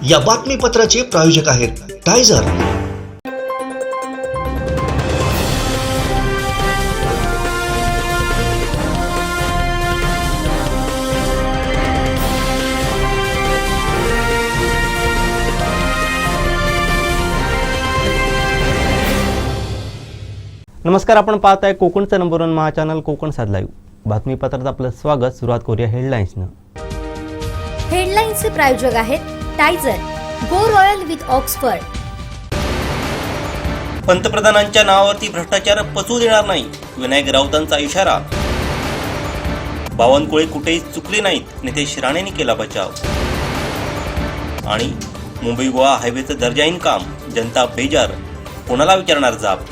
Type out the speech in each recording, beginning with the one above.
या बातमीपत्राचे प्रायोजक आहेत टायझर। नमस्कार, आपण पाहताय कोकणचं नंबर 1 महा चॅनल कोकण साध लाईव्ह। बातमीपत्रात आपलं स्वागत। सुरुवात करूया हेडलाईन्सनं। हेडलाईन्सचे प्रायोजक आहेत टायझर, गो रॉयल विथ ऑक्सफर्ड। पंतप्रधानांच्या नावावरती भ्रष्टाचार पचू देणार नाही, विनायक राऊतांचा इशारा। बावनकुळे कुठेही चुकले नाहीत, नितेश राणेंनी केला बचाव। आणि मुंबई गोवा हायवेचं दर्जाहीन काम, जनता बेजार, कोणाला विचारणार जाब।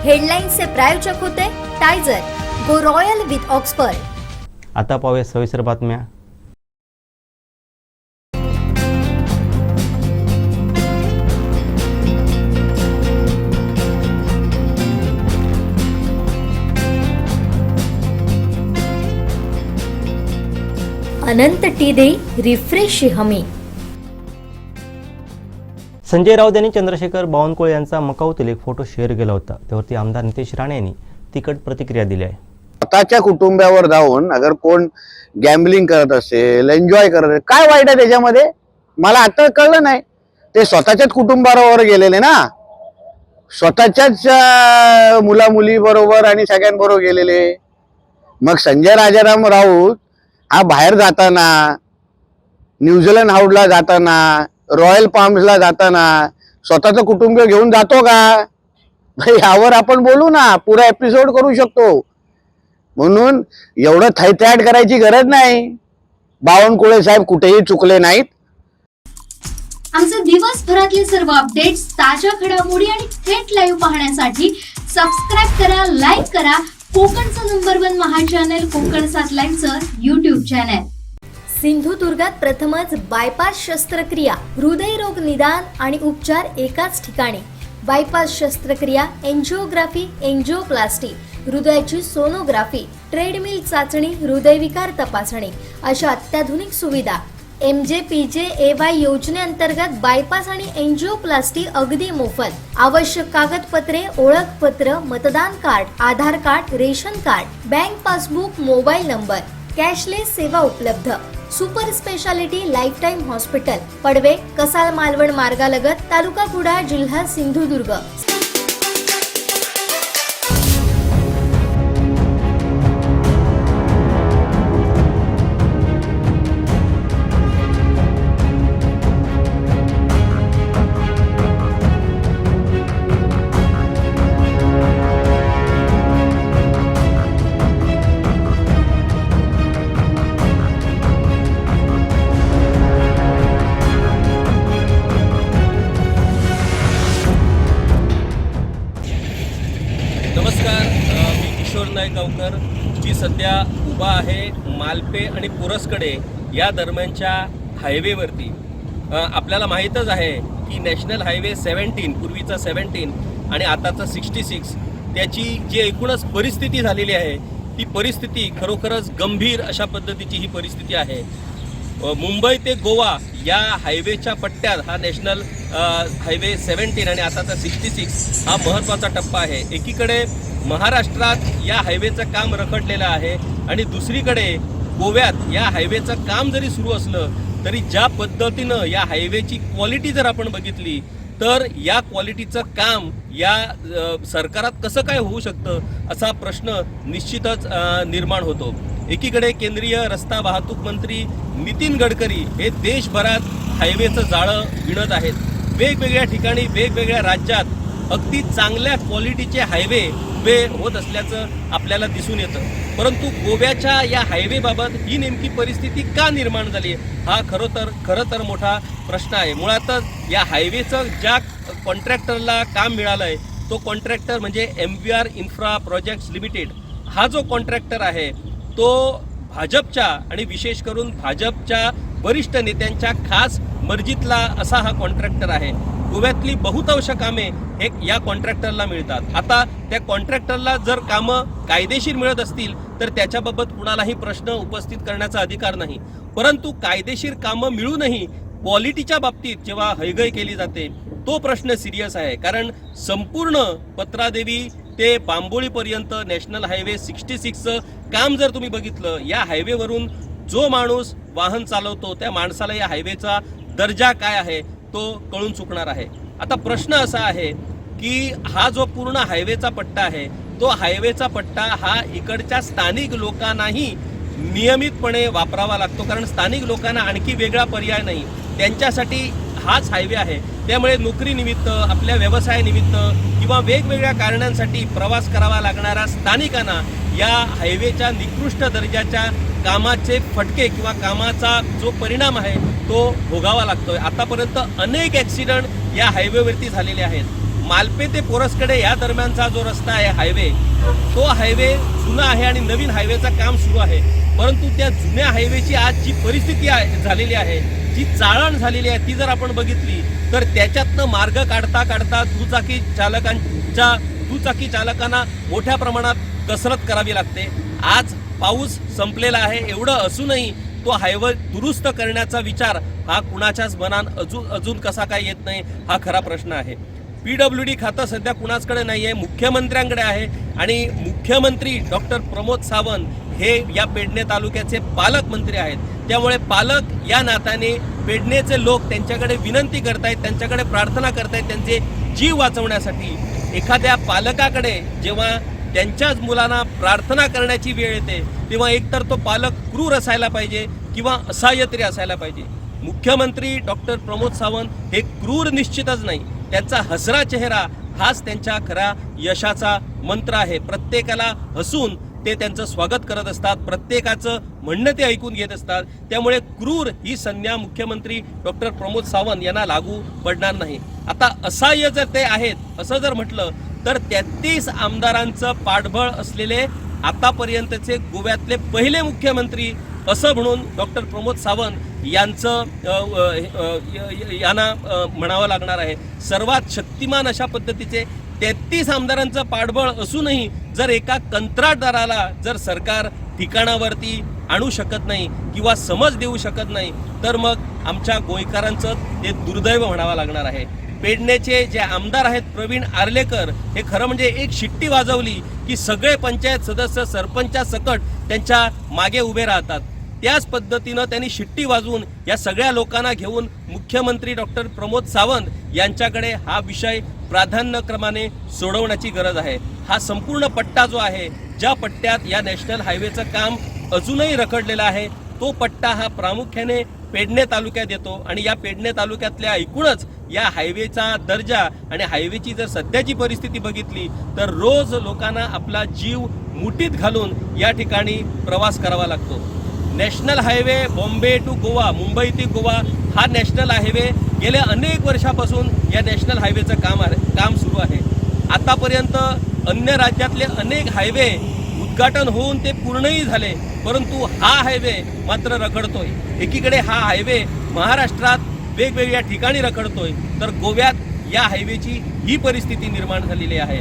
हेडलाईन्सचे प्रायोजक होते टायझर, गो रॉयल विथ ऑक्सफर्ड। आता पाहूया सविस्तर बातम्या। अनंत टी दे रिफ्रेश हमी। संजय राऊत यांनी चंद्रशेखर बावनकुळे यांचा मकाऊतील एक फोटो शेअर केला होता, त्यावरती आमदार नितेश राणे यांनी तिखट प्रतिक्रिया दिली आहे। स्वतःच्या कुटुंबावर जाऊन अगर कोण गॅम्बलिंग करत असेल, एन्जॉय करत असेल, काय वाईट आहे त्याच्यामध्ये? मला आता कळलं नाही। ते स्वतःच्याच कुटुंबाबरोबर गेलेले ना, स्वतःच्याच मुला मुली बरोबर आणि सगळ्यांबरोबर गेलेले। मग संजय राजाराम राऊत हा बाहेर जाताना, न्यूझीलंड हाऊसला जाताना, रॉयल पाम्सला जाताना स्वतःचं कुटुंब घेऊन जातो का? यावर आपण बोलू ना, पुरा एपिसोड करू शकतो। म्हणून एवढं थैथयाट करायची गरज नाही। बावनकुळे साहेब कुठेही चुकले नाहीत। आमचे दिवसभरातले सर्व अपडेट्स, ताज्या घडामोडी आणि थेट लाईव्ह पाहण्यासाठी सबस्क्राईब करा, लाईक करा कोकणचं नंबर 1 महा चॅनल कोकण साध लाईव्हचं YouTube चॅनल। सिंधुदुर्गात प्रथमच बायपास शस्त्रक्रिया, हृदयरोग निदान आणि उपचार एकाच ठिकाणी। बायपास शस्त्रक्रिया, एंजिओग्राफी, एंजिओप्लास्टी, हृदयाची सोनोग्राफी, ट्रेडमिल चाचणी, हृदयविकार तपासणी अशा अत्याधुनिक सुविधा। MJPJAY योजनेअंतर्गत बायपास आणि एंजिओप्लास्टी अगदी मोफत। आवश्यक कागदपत्रे, ओळखपत्र, मतदान card, Aadhaar card, ration card, bank passbook, mobile number, cashless सेवा उपलब्ध। Super speciality life time hospital, Padwe, Kasal Malvan मार्गालगत, तालुका कुडाळ, जिल्हा सिंधुदुर्ग। गावकर जी सध्या उभा आहे मालपे आणि पुरसकडे या दरम्यानच्या हायवेवरती। आपल्याला माहीतच आहे की नॅशनल हायवे 17, पूर्वीचा 17 आणि आताचा 66, त्याची जी एकूणच परिस्थिती झालेली आहे ती परिस्थिती खरोखरच गंभीर अशा पद्धतीची ही परिस्थिती आहे। मुंबई ते गोवा या हायवेच्या पट्ट्यात हा नॅशनल हायवे 17 आणि आताचा 66 हा महत्त्वाचा टप्पा आहे। एकीकडे महाराष्ट्रात या हायवेचं काम रखडलेलं आहे आणि दुसरीकडे गोव्यात या हायवेचं काम जरी सुरू असलं तरी ज्या पद्धतीनं या हायवेची क्वालिटी जर आपण बघितली तर या क्वालिटीचं काम या सरकारात कसं काय होऊ शकतं असा प्रश्न निश्चितच निर्माण होतो। एकीकडे केंद्रीय रस्ता वाहतूक मंत्री नितीन गडकरी हे देशभरात हायवेचं जाळं विणत आहेत। वेगवेगळ्या ठिकाणी, वेगवेगळ्या राज्यात अगदी चांगल्या क्वालिटीचे हायवे उभे होत असल्याचं आपल्याला दिसून येतं। परंतु गोव्याच्या या हायवेबाबत ही नेमकी परिस्थिती का निर्माण झाली हा खरं तर मोठा प्रश्न आहे। मुळातच या हायवेचं ज्या कॉन्ट्रॅक्टरला काम मिळालं आहे तो कॉन्ट्रॅक्टर म्हणजे MVR इन्फ्रा प्रोजेक्ट्स लिमिटेड हा जो कॉन्ट्रॅक्टर आहे तो भाजपच्या आणि विशेष करून भाजपच्या वरिष्ठ नेत्यांच्या खास मर्जीतला असा हा कॉन्ट्रॅक्टर आहे। गोव्यातली बहुतांश कामे हे या कॉन्ट्रॅक्टरला मिळतात। आता त्या कॉन्ट्रॅक्टरला जर कामं कायदेशीर मिळत असतील तर त्याच्याबाबत कुणालाही प्रश्न उपस्थित करण्याचा अधिकार नाही, परंतु कायदेशीर कामं मिळूनही क्वालिटीच्या बाबतीत जेव्हा हयगय केली जाते तो प्रश्न सिरियस आहे। कारण संपूर्ण पत्रादेवी ते बांबोळीपर्यंत नॅशनल हायवे 66चं काम जर तुम्ही बघितलं, या हायवेवरून जो माणूस वाहन चालवतो त्या माणसाला या हायवेचा दर्जा काय आहे तो कळून चुकणार आहे। आता प्रश्न असा आहे की हा जो पूर्ण हायवेचा पट्टा आहे तो हायवेचा पट्टा हा इकडच्या स्थानिक लोकांनाही नियमितपणे वापरावा लागतो, कारण स्थानिक लोकांना आणखी वेगळा पर्याय नाही, त्यांच्यासाठी हाच हायवे आहे। त्यामुळे नोकरीनिमित्त, आपल्या व्यवसायानिमित्त किंवा वेगवेगळ्या कारणांसाठी प्रवास करावा लागणाऱ्या स्थानिकांना या हायवेच्या निकृष्ट दर्जाच्या कामाचे फटके किंवा कामाचा जो परिणाम आहे तो भोगावा लागतोय। आतापर्यंत अनेक ॲक्सिडेंट या हायवेवरती झालेले आहेत। मालपे ते पोरसकडे या दरम्यानचा जो रस्ता आहे हायवे, तो हायवे जुना आहे आणि नवीन हायवेचं काम सुरू आहे, परंतु त्या जुन्या हायवेची आज जी परिस्थिती झालेली आहे, जी चाळण झालेली आहे, ती जर आपण बघितली तर त्याच्यातनं मार्ग काढता काढता दुचाकी चालकांना मोठ्या प्रमाणात कसरत करावी लागते। आज पाऊस संपलेला आहे, एवढं असूनही तो हायवे दुरुस्त करण्याचा विचार हा कुणाच्याच मनात अजून कसा काय येत नाही, हा खरा प्रश्न आहे। PWD खातं सध्या कुणाचकडे नाही आहे, मुख्यमंत्र्यांकडे आहे आणि मुख्यमंत्री डॉक्टर प्रमोद सावंत हे या पेडणे तालुक्याचे पालकमंत्री आहेत। त्यामुळे पालक या नात्याने पेडणेचे लोक त्यांच्याकडे विनंती करतायत, त्यांच्याकडे प्रार्थना करतायत त्यांचे जीव वाचवण्यासाठी। एखाद्या पालकाकडे जेव्हा त्यांच्याच मुलांना प्रार्थना करण्याची वेळ येते तेव्हा एकतर तो पालक क्रूर असायला पाहिजे किंवा असहाय्य तरी असायला पाहिजे। मुख्यमंत्री डॉक्टर प्रमोद सावंत हे क्रूर निश्चितच नाही, त्यांचा हसरा चेहरा हाच त्यांच्या खऱ्या यशाचा मंत्र आहे। प्रत्येकाला हसून ते त्यांचं स्वागत करत असतात, प्रत्येकाचं म्हणणं ते ऐकून घेत असतात। त्यामुळे क्रूर ही संज्ञा मुख्यमंत्री डॉक्टर प्रमोद सावंत यांना लागू पडणार नाही। आता असहाय्य जर ते आहेत असं जर म्हटलं तर 33 आमदारांचं पाठबळ असलेले आतापर्यंतचे गोव्यातले पहिले मुख्यमंत्री असं म्हणून डॉक्टर प्रमोद सावंत यांना म्हणावं लागणार आहे। सर्वात शक्तिमान अशा पद्धतीचे 33 आमदारांचं पाठबळ असूनही जर एका कंत्राटदाराला जर सरकार ठिकाणावरती आणू शकत नाही किंवा समज देऊ शकत नाही तर मग आमच्या गोयकरांचं ते दुर्दैव म्हणावं लागणार आहे। पेडणेचे जे आमदार आहेत प्रवीण आर्लेकर हे खरं म्हणजे एक शिट्टी वाजवली की सगळे पंचायत सदस्य सरपंचासकट त्यांच्या मागे उभे राहतात। त्याच पद्धतीनं त्यांनी शिट्टी वाजवून या सगळ्या लोकांना घेऊन मुख्यमंत्री डॉक्टर प्रमोद सावंत यांच्याकडे हा विषय प्राधान्यक्रमाने सोडवण्याची गरज आहे। हा संपूर्ण पट्टा जो आहे, ज्या पट्ट्यात या नॅशनल हायवेचं काम अजूनही रखडलेलं आहे, तो पट्टा हा प्रामुख्याने पेडणे तालुक्यात येतो आणि या पेडणे तालुक्यातल्या एकूणच या हायवेचा दर्जा आणि हायवेची जर सध्याची परिस्थिती बघितली तर रोज लोकांना आपला जीव मुठीत घालून या ठिकाणी प्रवास करावा लागतो। National highway Bombay to Goa, Mumbai ते गोवा हा नॅशनल हायवे गेल्या अनेक वर्षापासून या नॅशनल हायवेचं काम सुरू आहे। आतापर्यंत अन्य राज्यातले अनेक हायवे उद्घाटन होऊन ते पूर्णही झाले, परंतु हा हायवे मात्र रखडतोय। एकीकडे हा हायवे महाराष्ट्रात वेगवेगळ्या ठिकाणी रखडतोय तर गोव्यात या हायवेची ही परिस्थिती निर्माण झालेली आहे।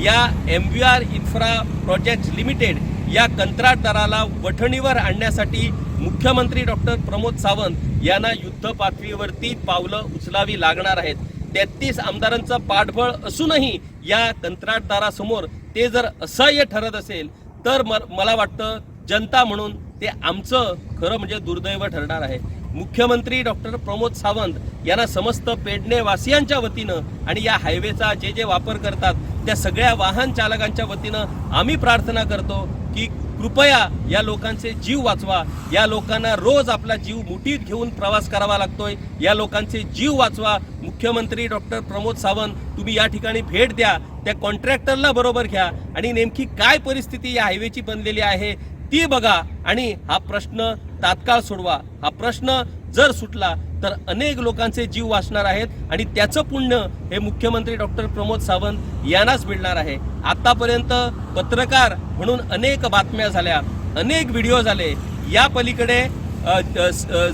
या MVR इन्फ्रा प्रोजेक्ट्स लिमिटेड या कंत्राटदाराला वठणीवर आणण्यासाठी मुख्यमंत्री डॉक्टर प्रमोद सावंत यांना युद्ध पातळीवरती पावलं उचलावी लागणार आहेत। 33 आमदारांचं पाठबळ असूनही या कंत्राटदारासमोर ते जर असहाय्य ठरत असेल तर मला वाटतं जनता म्हणून ते आमचं खरं म्हणजे दुर्दैव ठरणार आहे। मुख्यमंत्री डॉक्टर प्रमोद सावंत यांना समस्त पेडणे वासियांच्या वतीनं आणि या हायवेचा जे वापर करतात त्या सगळ्या वाहन चालकांच्या वतीनं आम्ही प्रार्थना करतो की कृपया या लोकांचे जीव वाचवा। या लोकांना रोज आपला जीव मुठीत घेऊन प्रवास करावा लागतोय, या लोकांचे जीव वाचवा। मुख्यमंत्री डॉक्टर प्रमोद सावंत तुम्ही या ठिकाणी भेट द्या, त्या कॉन्ट्रॅक्टरला बरोबर घ्या आणि नेमकी काय परिस्थिती या हायवेची बनलेली आहे ती बघा आणि हा प्रश्न तात्काळ सोडवा। हा प्रश्न जर सुटला तर अनेक लोकांचे जीव वाचणार आहेत आणि त्याचं पुण्य हे मुख्यमंत्री डॉक्टर प्रमोद सावंत यांनाच मिळणार आहे। आतापर्यंत पत्रकार म्हणून अनेक बातम्या झाल्या, अनेक व्हिडिओ झाले, या पलीकडे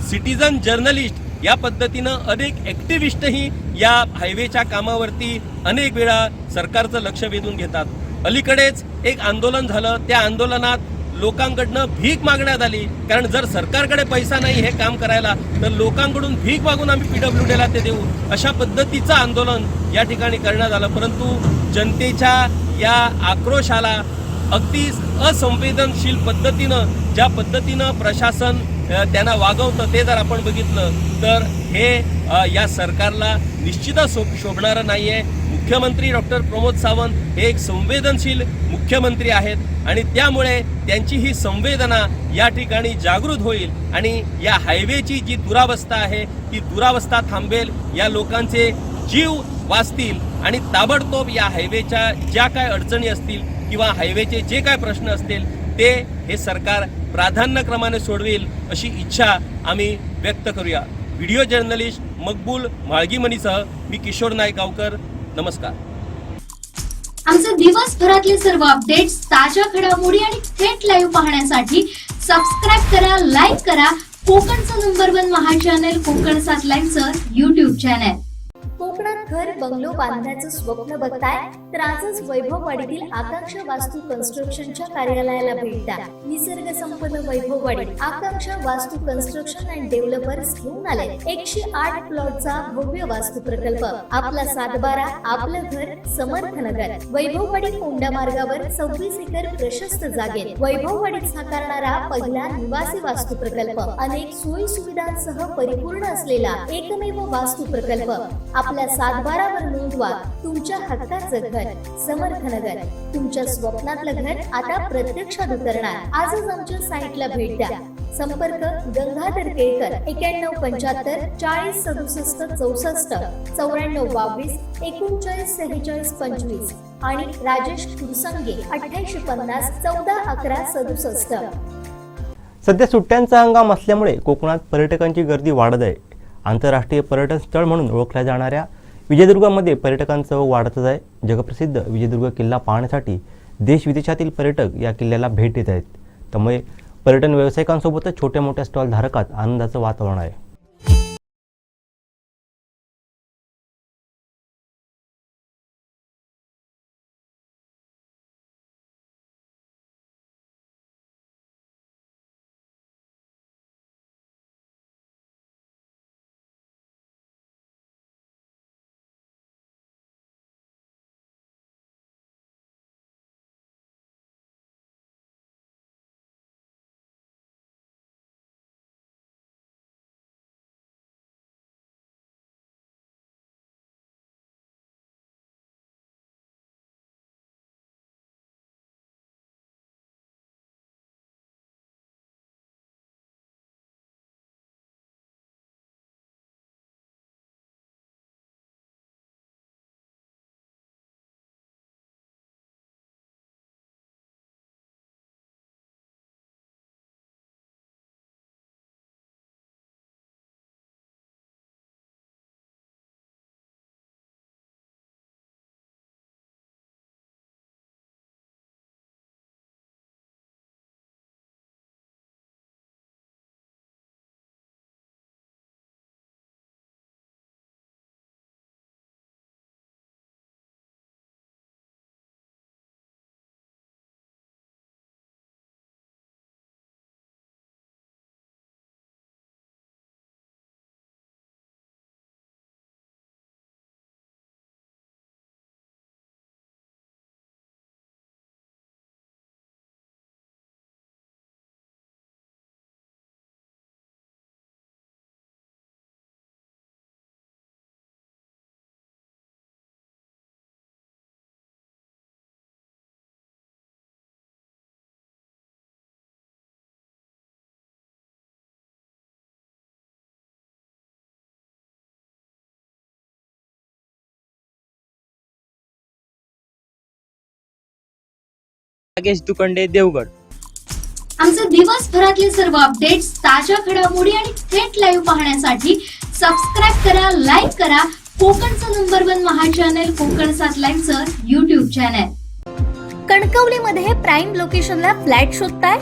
सिटीजन जर्नलिस्ट या पद्धतीनं अनेक ॲक्टिव्हिस्टही या हायवेच्या कामावरती अनेक वेळा सरकारचं लक्ष वेधून घेतात. अलीकडेच एक आंदोलन झालं, त्या आंदोलनात लोकांकडनं भीक मागण्यात आली, कारण जर सरकारकडे पैसा नाही हे काम करायला तर लोकांकडून भीक मागून आम्ही PWDला ते देऊ, अशा पद्धतीचं आंदोलन या ठिकाणी करण्यात आलं. परंतु जनतेच्या या आक्रोशाला अगदी असंवेदनशील पद्धतीनं ज्या पद्धतीनं प्रशासन त्यांना वागवतं ते जर आपण बघितलं तर हे या सरकारला निश्चितच शोभणारं नाही आहे. मुख्यमंत्री डॉक्टर प्रमोद सावंत हे एक संवेदनशील मुख्यमंत्री आहेत आणि त्यामुळे त्यांची ही संवेदना या ठिकाणी जागृत होईल आणि या हायवेची जी दुरावस्था आहे ती दुरावस्था थांबेल, या लोकांचे जीव वाचतील आणि ताबडतोब या हायवेच्या ज्या काय अडचणी असतील किंवा हायवेचे जे काय प्रश्न असतील ते हे सरकार प्राधान्यक्रमाने सोडवेल अशी इच्छा आम्ही व्यक्त करूया. व्हिडिओ जर्नलिस्ट मकबूल माळगीमनीसह मी किशोर नायगावकर. नमस्कार. आमचे दिवसभरातले सर्व अपडेट्स, ताज्या घडामोडी आणि थेट लाईव्ह पाहण्यासाठी सबस्क्राईब करा, लाईक करा कोकणचं #1 महा चॅनल कोकण 7 लाईव्हचं YouTube चॅनल. कोकणात घर बंगलो बांधण्याचं स्वप्न बघताय तर आजच वैभववाडीतील आकांक्षा वास्तू कन्स्ट्रक्शनच्या कार्यालयाला भेट द्या. निसर्ग संपन्न वैभववाडीत आकांक्षा वास्तू कन्स्ट्रक्शन अँड डेव्हलपर्स घेऊन आले 108 प्लॉटचा भव्य वास्तू प्रकल्प. आपला 7/12 आपलं घर समर्थनगर. वैभववाडी कोंडा मार्गावर 26 एकर प्रशस्त जागेत वैभववाडीत साकारणारा पहिला निवासी वास्तू प्रकल्प. अनेक सोयी सुविधांसह परिपूर्ण असलेला एकमेव वास्तू प्रकल्प. आपल्या 7/12 वर नोंदवा तुमच्या हक्काचं घर समर्थनगर. तुमच्या स्वप्नातलं घर आता प्रत्यक्षात उतरणार. आजच आमच्या साईटला भेट द्या. संपर्क गंगाधर केळकर 9175 40 67 64 94 22 39 46 25 आणि राजेश कुरसंगे 8850 14 11 67. सध्या सुट्ट्यांचा हंगाम असल्यामुळे कोकणात पर्यटकांची गर्दी वाढत आहे. आंतरराष्ट्रीय पर्यटन स्थळ म्हणून ओळखल्या जाणाऱ्या विजयदुर्गामध्ये पर्यटकांचं ओघ वाढतच आहे. जगप्रसिद्ध विजयदुर्ग किल्ला पाहण्यासाठी देश विदेशातील पर्यटक या किल्ल्याला भेट देत आहेत. त्यामुळे पर्यटन व्यावसायिकांसोबतच छोट्या मोठ्या स्टॉल धारकात आनंदाचं वातावरण आहे. नागेश दुकंडे, देवगड. आमचे दिवसभरातले सर्व अपडेट्स, ताज्या घडामोडी आणि थेट लाईव्ह पाहण्यासाठी सबस्क्राईब करा, लाईक करा कोकणचं #1 महा चॅनल कोकण 7 लाईव्हचं YouTube चॅनल. कणकवलीमध्ये प्राईम लोकेशनला फ्लॅट शोधताय?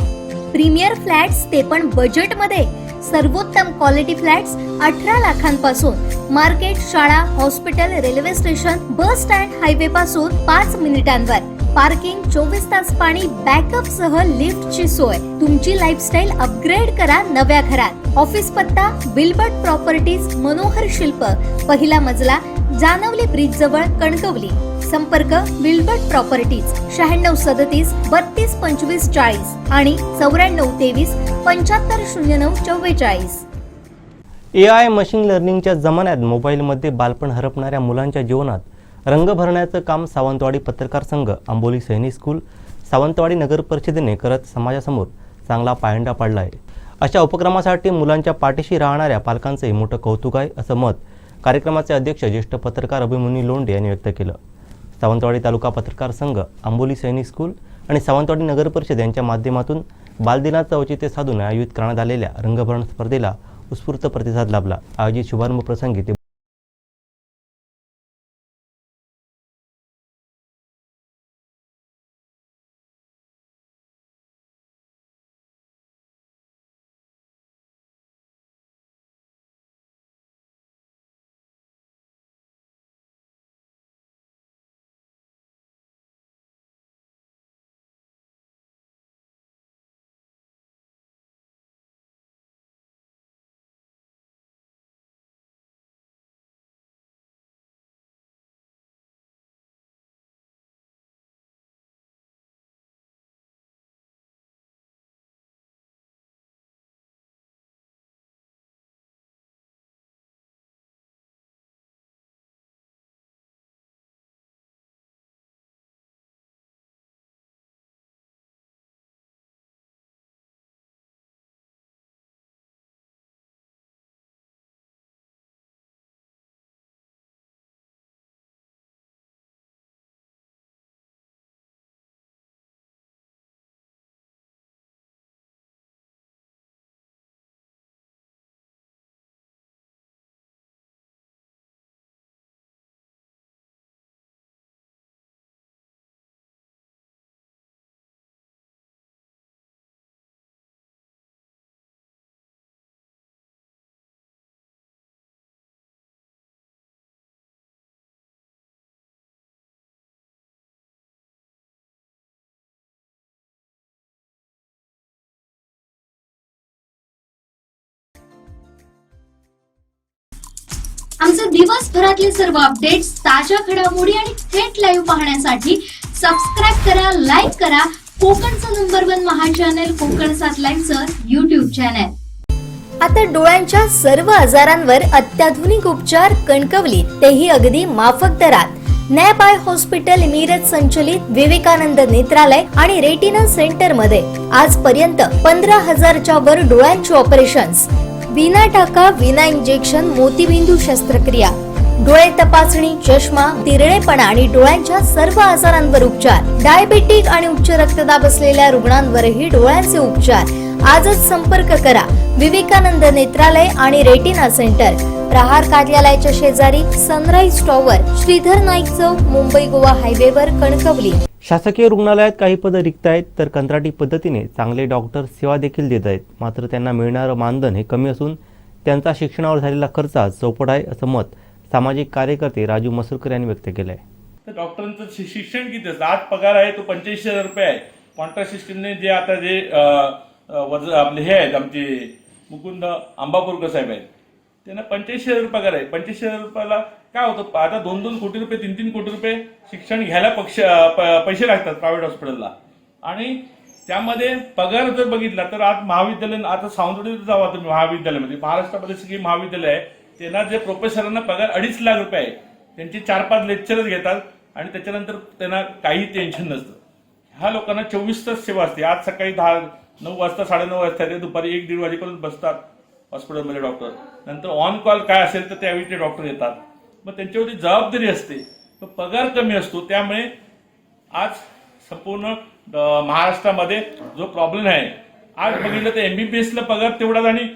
प्रीमियर फ्लॅट्स ते पण बजेटमध्ये. सर्वोत्तम क्वालिटी फ्लॅट्स 18 लाखांपासून. मार्केट, शाळा, hospital, railway station, bus stand, highway पासून 5 मिनिटांवर. पार्किंग, 24 तास पाणी, बॅकअप सह लिफ्टची सोय. तुमची लाईफस्टाईल अपग्रेड करा नव्या घरात. ऑफिस पत्ता बिलबर्ट प्रॉपर्टीज, मनोहर शिल्प, पहिला मजला, जानवली ब्रिज जवळ, कणकवली. संपर्क बिलबर्ट प्रॉपर्टीज 9637 32 25 40 आणि 9423 75 09 44. AI मशीन लर्निंगच्या जमान्यात मोबाईलमध्ये बालपण हरपणाऱ्या मुलांच्या जीवनात रंग भरण्याचं काम सावंतवाडी पत्रकार संघ, आंबोली सैनिक स्कूल, सावंतवाडी नगर परिषदेने करत समाजासमोर चांगला पायंडा पाडला आहे. अशा उपक्रमासाठी मुलांच्या पाठीशी राहणाऱ्या पालकांचंही मोठं कौतुक आहे, असं मत कार्यक्रमाचे अध्यक्ष ज्येष्ठ पत्रकार अभिमन्यू लोंढे यांनी व्यक्त केलं. सावंतवाडी तालुका पत्रकार संघ, आंबोली सैनिक स्कूल आणि सावंतवाडी नगर परिषद यांच्या माध्यमातून बालदिनाचं औचित्य साधून आयोजित करण्यात आलेल्या रंगभरण स्पर्धेला उत्स्फूर्त प्रतिसाद लाभला. आयोजित शुभारंभ प्रसंगी ते आमचे दिवसभरातले सर्व अपडेट्स, ताज्या घडामोडी आणि थेट लाईव्ह पाहण्यासाठी सबस्क्राईब करा, लाईक करा कोकणचं नंबर 1 महा चॅनल कोकण 7 लाईव्हचं YouTube चॅनल. आता डोळ्यांच्या सर्व आजारांवर अत्याधुनिक उपचार कणकवलीत, तेही अगदी माफक दरात. नॅप आय हॉस्पिटल मिरज संचलित विवेकानंद नेत्रालय आणि रेटिना सेंटर मध्ये आजपर्यंत 15,000च्या वर डोळ्यांची ऑपरेशन्स. विना टाका, विना इंजेक्शन, मोतीबिंदू शस्त्रक्रिया, डोळे तपासणी, चष्मा, तिरळेपणा आणि डोळ्यांच्या सर्व आजारांवर उपचार. डायबेटिक आणि उच्च रक्तदाब असलेल्या रुग्णांवरही डोळ्यांचे उपचार. आजच संपर्क करा विवेकानंद नेत्रालय आणि रेटिना सेंटर, प्रहार कार्यालयाच्या शेजारी, सनराईज टॉवर, श्रीधर नाईक चौक, मुंबई गोवा हायवेवर, कणकवली. शासकीय रुग्णालयात काही पदं रिक्त आहेत, तर कंत्राटी पद्धतीने चांगले डॉक्टर सेवा देखील देत आहेत. मात्र त्यांना मिळणारं मानधन हे कमी असून त्यांचा शिक्षणावर झालेला खर्च आज चौपट आहे, असं मत सामाजिक कार्यकर्ते राजू मसूरकर यांनी व्यक्त केलं आहे. तर डॉक्टरांचं शिक्षण किती असतं? आज पगार आहे तो 85,000 रुपये आहे. कॉन्ट्रॅक्ट सिस्टमने जे आता जे आपले हे आहेत आमचे मुकुंद आंबापूरकर साहेब आहेत, त्यांना 85,000 रुपये पगार आहे. 85,000 रुपयाला काय होतं? आता 2-2 कोटी रुपये, 3-3 कोटी रुपये शिक्षण घ्यायला पैसे लागतात प्रायव्हेट हॉस्पिटलला. आणि त्यामध्ये पगार जर बघितला तर आज महाविद्यालय, आता सावंतवाडीत जावा तुम्ही महाविद्यालयामध्ये, महाराष्ट्रामध्ये सगळी महाविद्यालय आहे, त्यांना जे प्रोफेसरांना पगार 2.5 लाख रुपये आहे. त्यांचे 4-5 लेक्चरच घेतात आणि त्याच्यानंतर त्यांना काही टेन्शन नसतं. ह्या लोकांना 24 तास सेवा असते. आज सकाळी 9 वाजता 9:30 वाजता ते दुपारी 1-1:30 वाजेपर्यंत बसतात हॉस्पिटलमध्ये डॉक्टर. नंतर ऑन कॉल काय असेल तर त्यावेळी ते डॉक्टर येतात. मग त्यांच्यावरती जबाबदारी असते, पण पगार कमी असतो. त्यामुळे आज संपूर्ण महाराष्ट्रामध्ये जो प्रॉब्लेम आहे, आज बघितलं तर MBBSला पगार तेवढाच आणि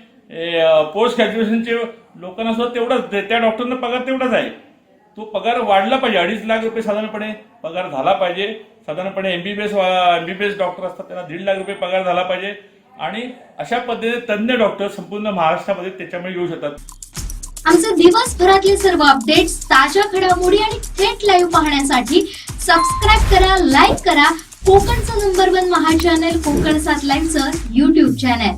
पोस्ट ग्रॅज्युएशनचे लोकांना सुद्धा तेवढाच, त्या डॉक्टरना पगार तेवढाच आहे. तो पगार वाढला पाहिजे. 2.5 लाख रुपये साधारणपणे पगार झाला पाहिजे. साधारणपणे MBBS डॉक्टर असतात त्यांना 1.5 लाख रुपये पगार झाला पाहिजे. आणि अशा पद्धतीने तज्ज्ञ डॉक्टर संपूर्ण महाराष्ट्रामध्ये त्याच्यामुळे येऊ शकतात. आमचे दिवसभरातले सर्व अपडेट्स, ताज्या घडामोडी आणि थेट लाईव्ह पाहण्यासाठी सबस्क्राईब करा, लाईक करा कोकणचं नंबर 1 महा चॅनल कोकण 7 लाईव्हचं YouTube चॅनल.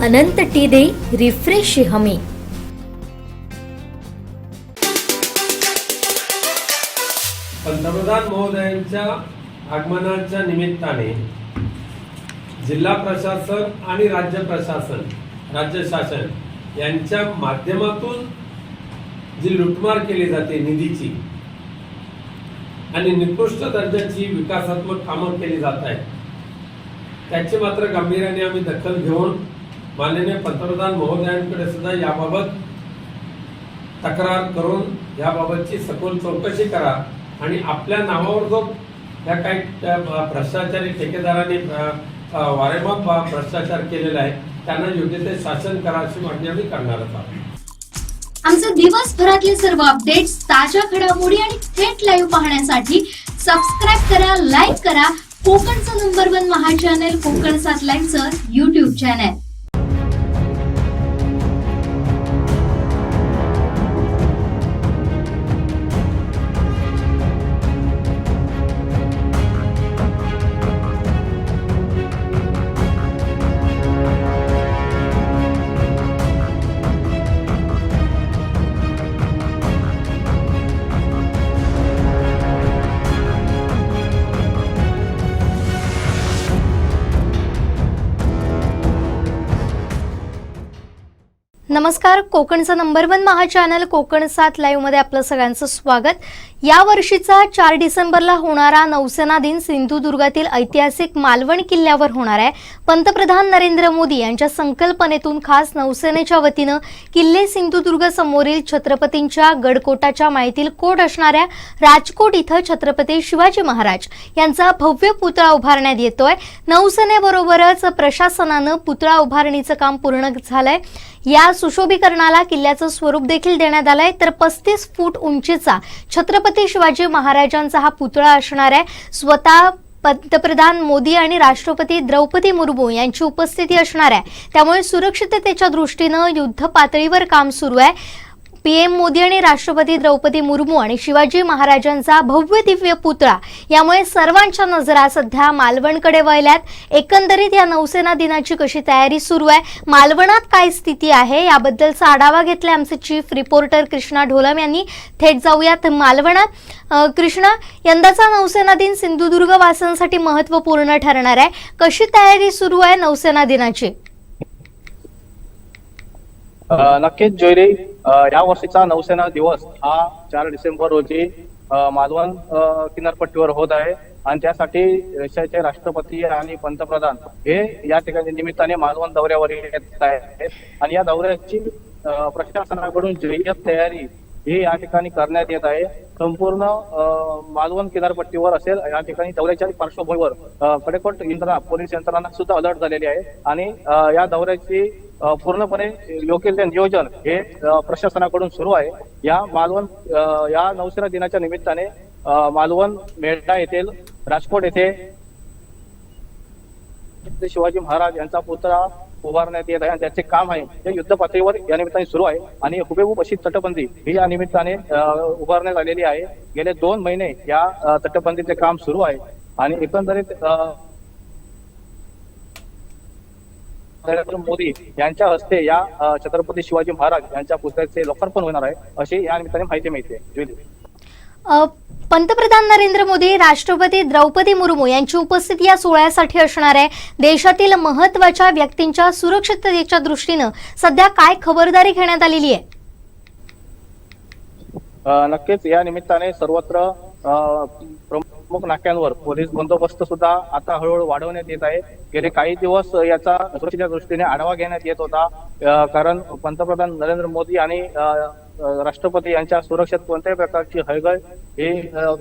अनंत टी दे रिफ्रेश हमी. पंतप्रधान महोदयांच्या आगमनाच्या निमित्ताने जिल्हा प्रशासन आणि राज्य शासन यांच्या माध्यमातून जी लुटमार केली जाते निधीची आणि निकृष्ट दर्जाची विकासात्मक कामं केली जात आहेत, त्याची मात्र गांभीर्याने आम्ही दखल घेऊन माननीय पंतप्रधान महोदयांकडे सुद्धा याबाबत तक्रार करून याबाबतची सखोल चौकशी करा आणि आपल्या नावावर जो या काही भ्रष्टाचारी ठेकेदारांनी वारेमाप भ्रष्टाचार केलेला आहे त्यांना योग्य ते शासन करा अशी मागणी आम्ही करणार आहोत. आमचे दिवसभरातले सर्व अपडेट्स, ताज्या घडामोडी आणि थेट लाईव्ह पाहण्यासाठी सबस्क्राईब करा, लाईक करा कोकणचं नंबर 1 महा चॅनल कोकण 7 लाईव्हचं YouTube चॅनल. नमस्कार. कोकणचं नंबर 1 महा चॅनल कोकण 7 लाईव्ह मध्ये आपलं सगळ्यांचं स्वागत. या वर्षीचा 4 डिसेंबरला होणारा नौसेना दिन सिंधुदुर्गातील ऐतिहासिक मालवण किल्ल्यावर होणार आहे. पंतप्रधान नरेंद्र मोदी यांच्या संकल्पनेतून खास नौसेनेच्या वतीनं किल्ले सिंधुदुर्ग समोरील छत्रपतींच्या गडकोटाच्या माळीतील कोट असणाऱ्या राजकोट इथं छत्रपती शिवाजी महाराज यांचा भव्य पुतळा उभारण्यात येतोय. नौसेनेबरोबरच प्रशासनानं पुतळा उभारणीचं काम पूर्ण झालंय. या सुशोभीकरणाला किल्ल्याचं स्वरूप देखील देण्यात आलंय. तर 35 फूट उंचीचा छत्रपती शिवाजी महाराजांचा हा पुतळा असणार आहे. स्वतः पंतप्रधान मोदी आणि राष्ट्रपती द्रौपदी मुर्मू यांची उपस्थिती असणार आहे. त्यामुळे सुरक्षिततेच्या दृष्टीनं युद्ध पातळीवर काम सुरू आहे. PM मोदी आणि राष्ट्रपती द्रौपदी मुर्मू आणि शिवाजी महाराजांचा भव्य दिव्य पुतळा यामुळे सर्वांच्या नजरा सध्या मालवणकडे वळल्यात. एकंदरीत या नौसेना दिनाची कशी तयारी सुरू आहे, मालवणात काय स्थिती आहे याबद्दलचा आढावा घेतलाय आमचे चीफ रिपोर्टर कृष्णा ढोलम यांनी. थेट जाऊयात मालवणात. कृष्णा, यंदाचा नौसेना दिन सिंधुदुर्ग वासियांसाठी महत्त्वपूर्ण ठरणार आहे. कशी तयारी सुरू आहे नौसेना दिनाची? नक्कीच जोयरी, या वर्षीचा नौसेना दिवस हा 4 डिसेंबर रोजी मालवण किनारपट्टीवर होत आहे आणि त्यासाठी देशाचे राष्ट्रपती आणि पंतप्रधान हे या ठिकाणी निमित्ताने मालवण दौऱ्यावर येत आहेत आणि या दौऱ्याची प्रशासनाकडून जय्यत तयारी ही या ठिकाणी करण्यात येत आहे. संपूर्ण मालवण किनारपट्टीवर असेल या ठिकाणी दौऱ्याच्या पार्श्वभूमीवर कडेकोट यंत्रणा, पोलीस यंत्रणा सुद्धा अलर्ट झालेली आहे आणि या दौऱ्याची पूर्णपणे योग्य ते नियोजन हे प्रशासनाकडून सुरू आहे. या नौसेना दिनाच्या निमित्ताने मालवण मेढा येथील राजकोट येथे शिवाजी महाराज यांचा पुतळा उभारण्यात येत आहे आणि त्याचे काम आहे ते युद्ध पातळीवर या निमित्ताने सुरू आहे आणि हुबेहूब अशी तटबंदी ही या निमित्ताने उभारण्यात आलेली आहे. गेले 2 महिने या तटबंदीचे काम सुरू आहे आणि एकंदरीत नरेंद्र मोदी यांच्या हस्ते या छत्रपती शिवाजी महाराज यांच्या पुतळ्याचे लोकार्पण होणार आहे अशी या निमित्ताने माहिती मिळते. पंतप्रधान नरेंद्र मोदी, राष्ट्रपती द्रौपदी मुर्मू यांची उपस्थिती या सोहळ्यासाठी असणार आहे. देशातील महत्त्वाच्या व्यक्तींच्या सुरक्षिततेच्या दृष्टीनं सध्या काय खबरदारी घेण्यात आलेली आहे? नक्कीच या निमित्ताने सर्वत्र प्रमुख नाक्यांवर पोलीस बंदोबस्त सुद्धा आता हळूहळू वाढवण्यात येत आहे. गेले काही दिवस याचा सुरक्षेच्या दृष्टीने आढावा घेण्यात येत होता कारण पंतप्रधान नरेंद्र मोदी आणि राष्ट्रपती यांच्या सुरक्षेत कोणत्याही प्रकारची हयगय हे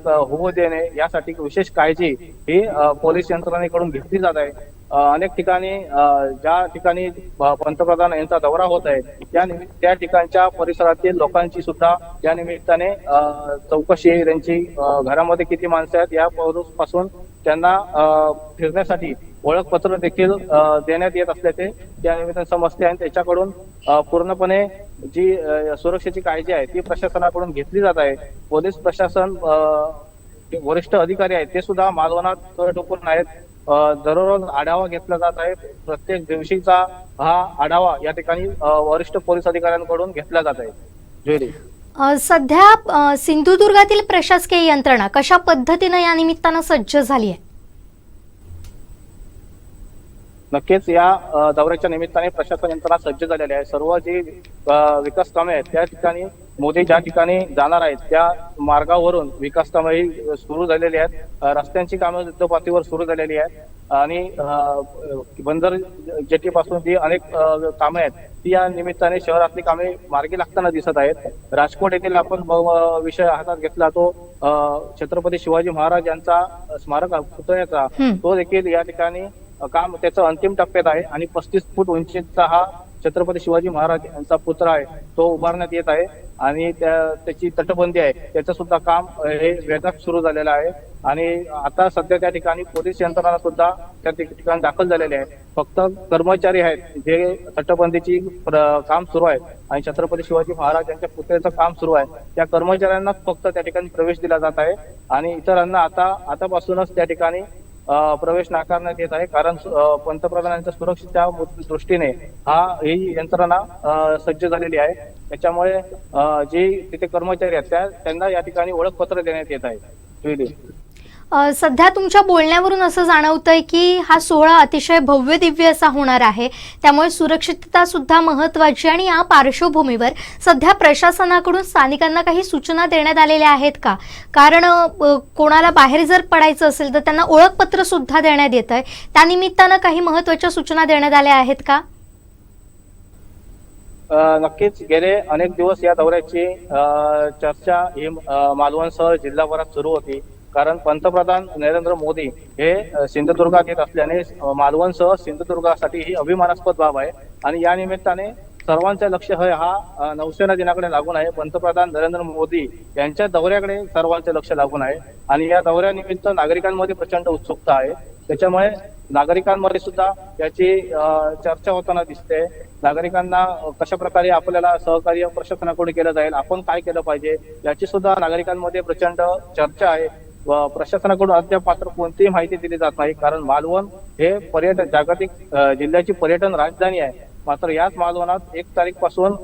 होऊ देणे यासाठी विशेष काळजी ही पोलीस यंत्रणेकडून घेतली जात आहे. अनेक ठिकाणी ज्या ठिकाणी पंतप्रधान यांचा दौरा होत आहे त्या ठिकाणच्या परिसरातील लोकांची सुद्धा या निमित्ताने चौकशी, त्यांची घरामध्ये किती माणसं आहेत या पासून त्यांना फिरण्यासाठी ओळखपत्र देखील देण्यात येत असल्याचे त्या निमित्ताने समजते आणि त्याच्याकडून पूर्णपणे जी सुरक्षेची काळजी आहे ती प्रशासनाकडून घेतली जात आहे. पोलीस प्रशासन वरिष्ठ अधिकारी आहेत ते सुद्धा मालवणात टोकून आहेत. दररोज आढावा घेतला जात आहे. प्रत्येक दिवशीचा हा आढावा या ठिकाणी वरिष्ठ पोलीस अधिकाऱ्यांकडून घेतला जात आहे. ज्वेरी, सध्या सिंधुदुर्गातील प्रशासकीय यंत्रणा कशा पद्धतीने या निमित्तानं सज्ज झाली आहे? नक्कीच या दौऱ्याच्या निमित्ताने प्रशासन यंत्रणा सज्ज झालेली आहे. सर्व जी विकास कामे आहेत त्या ठिकाणी मोदी ज्या ठिकाणी जाणार आहेत त्या मार्गावरून विकास कामेही सुरू झालेली आहेत. रस्त्यांची कामे युद्धपातळीवर सुरू झालेली आहेत आणि बंदर जेटीपासून जी अनेक कामे आहेत ती या निमित्ताने शहरातली कामे मार्गी लागताना दिसत आहेत. राजकोट येथील आपण विषय हातात घेतला तो छत्रपती शिवाजी महाराज यांचा स्मारक पुतळ्याचा, तो देखील या ठिकाणी काम त्याचं अंतिम टप्प्यात आहे आणि 35 फूट उंचीचा हा छत्रपती शिवाजी महाराज यांचा पुतळा आहे तो उभारण्यात येत आहे आणि त्याची तटबंदी आहे त्याचं सुद्धा काम हे वेगात सुरू झालेलं आहे. आणि आता सध्या त्या ठिकाणी पोलीस यंत्रणा सुद्धा त्या ठिकाणी दाखल झालेले आहे. फक्त कर्मचारी आहेत जे तटबंदीची काम सुरू आहे आणि छत्रपती शिवाजी महाराज यांच्या पुतळ्याचं काम सुरू आहे त्या कर्मचाऱ्यांना फक्त त्या ठिकाणी प्रवेश दिला जात आहे आणि इतरांना आतापासूनच त्या ठिकाणी प्रवेश नाकारण्यात येत आहे. कारण पंतप्रधानांच्या सुरक्षेच्या दृष्टीने ही यंत्रणा सज्ज झालेली आहे. त्याच्यामुळे जे तिथे कर्मचारी आहेत त्यांना या ठिकाणी ओळखपत्र देण्यात येत आहे. सध्या तुमच्या बोलण्यावरून असं जाणवतंय की हा सोहळा अतिशय भव्य दिव्य असा होणार आहे, त्यामुळे सुरक्षितता सुद्धा महत्वाची. आणि या पार्श्वभूमीवर सध्या प्रशासनाकडून स्थानिकांना काही सूचना देण्यात आलेल्या आहेत का? कारण कोणाला बाहेर जर पडायचं असेल तर त्यांना ओळखपत्र सुद्धा देण्यात येत आहे. त्यानिमित्तानं काही महत्वाच्या सूचना देण्यात आल्या आहेत का? नक्कीच गेले अनेक दिवस या दौऱ्याची चर्चा ही मालवणसह जिल्हाभरात सुरू होती. कारण पंतप्रधान नरेंद्र मोदी हे सिंधुदुर्गात येत असल्याने मालवणसह सिंधुदुर्गासाठी ही अभिमानास्पद बाब आहे आणि या निमित्ताने सर्वांचे लक्ष हा नौसेना दिनाकडे लागून आहे. पंतप्रधान नरेंद्र मोदी यांच्या दौऱ्याकडे सर्वांचे लक्ष लागून आहे आणि या दौऱ्यानिमित्त नागरिकांमध्ये प्रचंड उत्सुकता आहे. त्याच्यामुळे नागरिकांमध्ये सुद्धा याची चर्चा होताना दिसते. नागरिकांना कशा प्रकारे आपल्याला सहकार्य प्रशासनाकडून केलं जाईल, आपण काय केलं पाहिजे याची सुद्धा नागरिकांमध्ये प्रचंड चर्चा आहे. प्रशासनाकडून अद्याप मात्र कोणतीही माहिती दिली जात नाही. कारण मालवण हे जागतिक जिल्ह्याची पर्यटन राजधानी आहे. मात्र याच मालवणात 1 तारीखपासून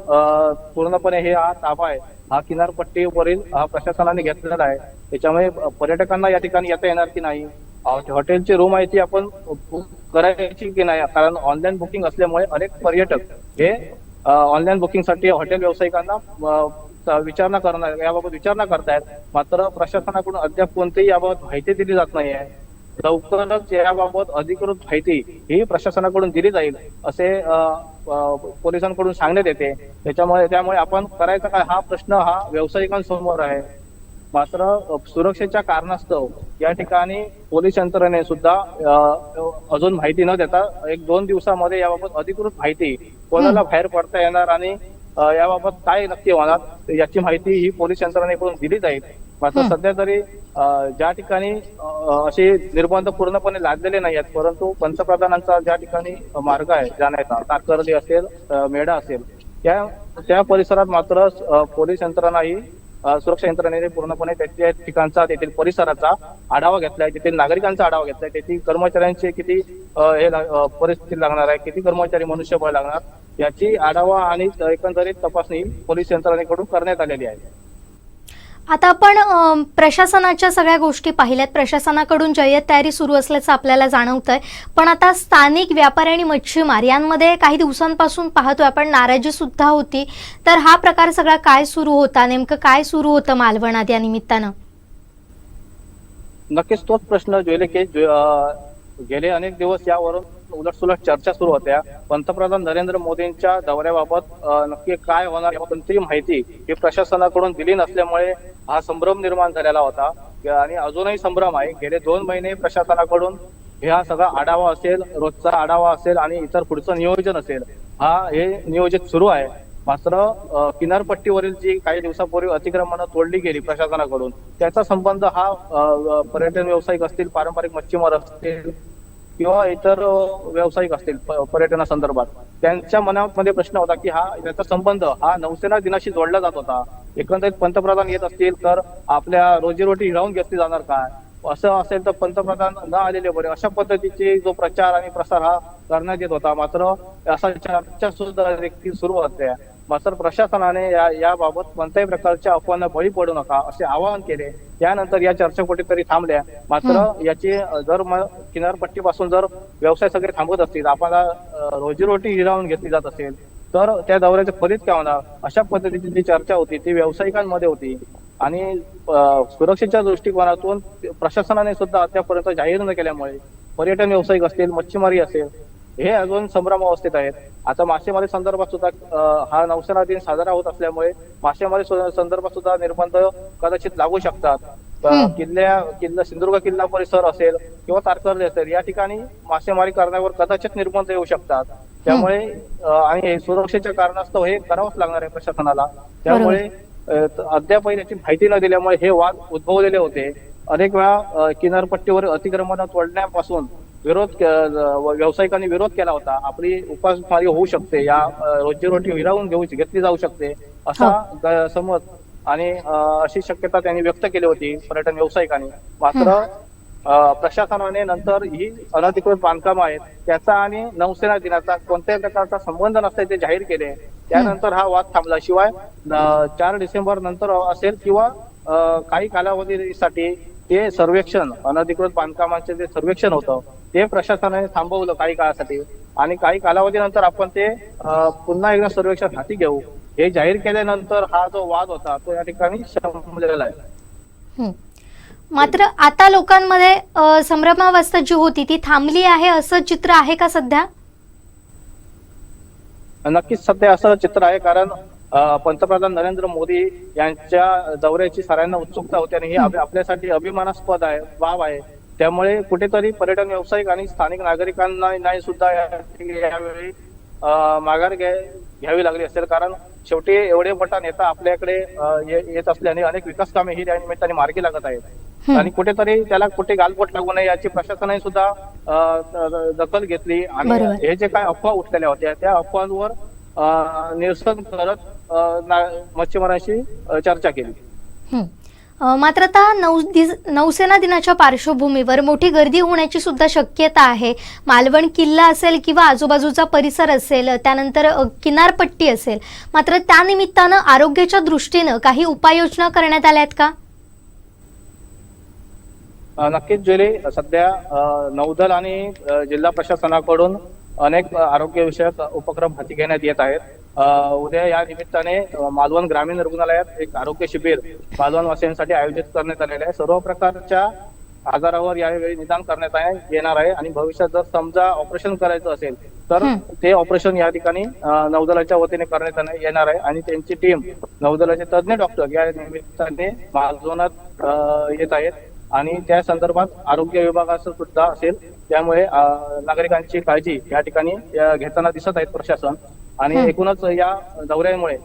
पूर्णपणे हा ताबा आहे हा किनारपट्टीवरील प्रशासनाने घेतलेला आहे. त्याच्यामुळे पर्यटकांना या ठिकाणी येता येणार की नाही, हॉटेलची रूम आहे ती आपण बुक करायची की नाही, कारण ऑनलाईन बुकिंग असल्यामुळे अनेक पर्यटक हे ऑनलाईन बुकिंगसाठी हॉटेल व्यावसायिकांना याबाबत विचारणा करतायत. मात्र प्रशासनाकडून अद्याप कोणतीही याबाबत माहिती दिली जात नाही आहे. लवकरच याबाबत अधिकृत माहिती ही प्रशासनाकडून दिली जाईल असे पोलिसांकडून सांगण्यात येते. त्यामुळे आपण करायचा काय हा प्रश्न व्यावसायिकांसमोर आहे. मात्र सुरक्षेच्या कारणास्तव या ठिकाणी पोलीस यंत्रणेने सुद्धा अजून माहिती न देता 1-2 दिवसामध्ये याबाबत अधिकृत माहिती कोणाला बाहेर पडता येणार आणि याबाबत काय नक्की होणार याची माहिती ही पोलीस यंत्रणेकडून दिली जाईल. मात्र सध्या तरी ज्या ठिकाणी असे निर्बंध पूर्णपणे लादलेले नाही आहेत, परंतु पंतप्रधानांचा ज्या ठिकाणी मार्ग आहे जाण्याचा, तारकर्ली असेल, मेढा असेल, त्या परिसरात मात्र पोलीस यंत्रणा ही सुरक्षा यंत्रणेने पूर्णपणे त्या ठिकाणचा, तेथील परिसराचा आढावा घेतलाय, तेथील नागरिकांचा आढावा घेतलाय, तेथील कर्मचाऱ्यांची किती परिस्थिती लागणार आहे, किती कर्मचारी मनुष्यबळ लागणार याची आढावा आणि एकंदरीत तपासणी पोलीस यंत्रणेकडून करण्यात आलेली आहे. आता आपण प्रशासनाच्या सगळ्या गोष्टी पाहिल्यात, प्रशासनाकडून जय्यत तयारी सुरू असल्याचं आपल्याला जाणवतंय. पण आता स्थानिक व्यापारी आणि मच्छीमार यांमध्ये काही दिवसांपासून पाहतोय आपण नाराजी सुद्धा होती. तर हा प्रकार सगळा काय सुरू होता, नेमकं काय सुरू होतं मालवणात या निमित्तानं? नक्कीच तोच प्रश्न गेले अनेक दिवस यावरून उलटसुलट चर्चा सुरू होत्या. पंतप्रधान नरेंद्र मोदींच्या दौऱ्याबाबत नक्की काय होणार याबद्दलची माहिती ही प्रशासनाकडून दिली नसल्यामुळे हा संभ्रम निर्माण झालेला होता आणि अजूनही संभ्रम आहे. गेले 2 महिने प्रशासनाकडून हा सगळा आढावा असेल, रोजचा आढावा असेल आणि इतर पुढचं नियोजन असेल, हे नियोजित सुरू आहे. मात्र किनारपट्टीवरील जी काही दिवसापूर्वी अतिक्रमणं तोडली गेली प्रशासनाकडून, त्याचा संबंध हा पर्यटन व्यावसायिक असतील, पारंपरिक मच्छीमार असतील किंवा इतर व्यावसायिक असतील पर्यटनासंदर्भात, त्यांच्या मनामध्ये प्रश्न होता की त्याचा संबंध हा नौसेना दिनाशी जोडला जात होता. एकंदरीत पंतप्रधान येत असतील तर आपल्या रोजीरोटी हिरावून घेतली जाणार काय, असं असेल तर पंतप्रधान न आलेले बरे, अशा पद्धतीचे जो प्रचार आणि प्रसार हा करण्यात येत होता. मात्र असा चर्चा सुद्धा देखील सुरू होत्या. मात्र प्रशासनाने याबाबत कोणत्याही प्रकारच्या अफवांना बळी पडू नका असे आवाहन केले. त्यानंतर या चर्चा कुठेतरी थांबल्या. मात्र याची जर किनारपट्टीपासून जर व्यवसाय सगळे थांबत असतील, आपल्याला रोजीरोटी हिरावून घेतली जात असेल तर त्या दौऱ्याचं फलित काय होणार, अशा पद्धतीची जी चर्चा होती ती व्यावसायिकांमध्ये होती. आणि सुरक्षेच्या दृष्टिकोनातून प्रशासनाने सुद्धा अद्यापर्यंत जाहीर न केल्यामुळे पर्यटन व्यावसायिक असतील, मच्छीमारी असेल, हे अजून संभ्रम अवस्थेत आहेत. आता मासेमारी संदर्भात सुद्धा हा नौसेना दिन साजरा होत असल्यामुळे मासेमारी संदर्भात सुद्धा निर्बंध कदाचित लागू शकतात. किल्ला सिंधुदुर्ग किल्ला परिसर असेल किंवा तारकर्ली असेल, या ठिकाणी मासेमारी करण्यावर कदाचित निर्बंध येऊ शकतात. त्यामुळे आणि सुरक्षेच्या कारणास्तव हे करावंच लागणार आहे प्रशासनाला. त्यामुळे अद्यापही याची माहिती न दिल्यामुळे हे वाद उद्भवलेले होते. अनेक वेळा किनारपट्टीवर अतिक्रमण तोडण्यापासून व्यावसायिकांनी विरोध केला होता. आपली उपासमारी होऊ शकते, या रोजीरोटी हिरावून घेतली जाऊ शकते असा समज आणि अशी शक्यता त्यांनी व्यक्त केली होती पर्यटन व्यावसायिकांनी. मात्र प्रशासनाने नंतर ही अनधिकृत बांधकाम आहेत त्याचा आणि नौसेना दिनाचा कोणत्याही प्रकारचा संबंध नसल्याचे ते जाहीर केले. त्यानंतर हा वाद थांबला. शिवाय 4 डिसेंबर नंतर असेल किंवा काही कालावधीसाठी ते सर्वेक्षण, अनधिकृत बांधकामांचे जे सर्वेक्षण होतं ते प्रशासनाने थांबवलं काही काळासाठी आणि काही कालावधीनंतर आपण ते पुन्हा एकदा सर्वेक्षण हाती घेऊ हे जाहीर केल्यानंतर हा जो वाद होता तो या ठिकाणी संपलेला आहे. मात्र आता लोकांमध्ये संभ्रमावस्था जी होती ती थांबली आहे असं चित्र आहे का सध्या? नक्कीच सध्या असं चित्र आहे, कारण पंतप्रधान नरेंद्र मोदी यांच्या दौऱ्याची सगळ्यांना उत्सुकता होती आणि ही आपल्यासाठी अभिमानास्पद बाब आहे. त्यामुळे कुठेतरी पर्यटन व्यावसायिक आणि स्थानिक नागरिकांना सुद्धा यावेळी माघार घ्यावी लागली असेल, कारण शेवटी एवढे मोठा नेता आपल्याकडे येत असल्याने अनेक विकास कामे ही त्या निमित्ताने मार्गी लागत आहेत आणि कुठेतरी त्याला कुठे गालबोट लागू नये याची प्रशासनाने सुद्धा दखल घेतली आणि हे जे काय अफवा उठलेल्या होत्या त्या अफवांवर निरसन करत मच्छीमारांशी चर्चा केली. मात्र आता नौसेना दिनाच्या पार्श्वभूमीवर मोठी गर्दी होण्याची सुद्धा शक्यता आहे. मालवण किल्ला असेल किंवा आजूबाजूचा परिसर असेल, त्यानंतर किनारपट्टी असेल, मात्र त्या निमित्तानं आरोग्याच्या दृष्टीनं काही उपाययोजना करण्यात आल्या आहेत का? नक्कीच जुले, सध्या नौदल आणि जिल्हा प्रशासनाकडून अनेक आरोग्य विषयक उपक्रम हाती घेण्यात येत आहेत. उद्या या निमित्ताने मालवण ग्रामीण रुग्णालयात एक आरोग्य शिबिर मालवणवासियांसाठी आयोजित करण्यात आलेले आहे. सर्व प्रकारच्या आजारावर यावेळी निदान करण्यात येणार आहे आणि भविष्यात जर समजा ऑपरेशन करायचं असेल तर ते ऑपरेशन या ठिकाणी नौदलाच्या वतीने करण्यात येणार आहे आणि त्यांची टीम, नौदलाचे तज्ञ डॉक्टर या निमित्ताने मालवणात येत आहेत आणि त्या संदर्भात आरोग्य विभागाचं सुद्धा असेल. त्यामुळे नागरिकांची काळजी या ठिकाणी घेताना दिसत आहेत प्रशासन आणि एकूणच या दौऱ्यामुळे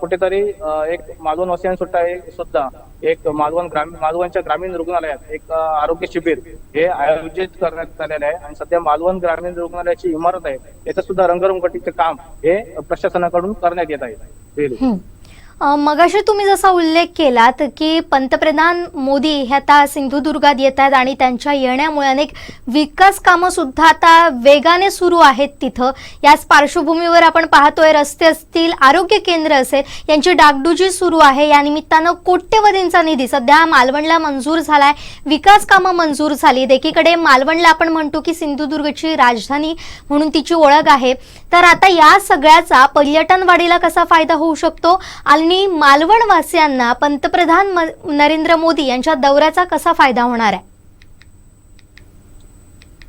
कुठेतरी एक मालवणवासियांसुद्धा एक मालवणच्या ग्रामीण रुग्णालयात एक आरोग्य शिबिर हे आयोजित करण्यात आलेले आहे आणि सध्या मालवण ग्रामीण रुग्णालयाची इमारत आहे याचं सुद्धा रंगरंगटीचे काम हे प्रशासनाकडून करण्यात येत आहे. मगाशी तुम्ही जसा उल्लेख केलात की पंतप्रधान मोदी हे आता सिंधुदुर्गात येत आहेत आणि त्यांच्या येण्यामुळे अनेक विकास कामं सुद्धा आता वेगाने सुरू आहेत तिथं. याच पार्श्वभूमीवर आपण पाहतोय रस्ते असतील, आरोग्य केंद्र असेल, यांची डागडुजी सुरू आहे. या निमित्तानं कोट्यवधींचा निधी सध्या मालवणला मंजूर झालाय, विकास कामं मंजूर झाली. एकीकडे मालवणला आपण म्हणतो की सिंधुदुर्गची राजधानी म्हणून तिची ओळख आहे, तर आता या सगळ्याचा पर्यटन वाढीला कसा फायदा होऊ शकतो आणि मालवणवासियांना पंतप्रधान नरेंद्र मोदी यांच्या दौऱ्याचा कसा फायदा होणार आहे?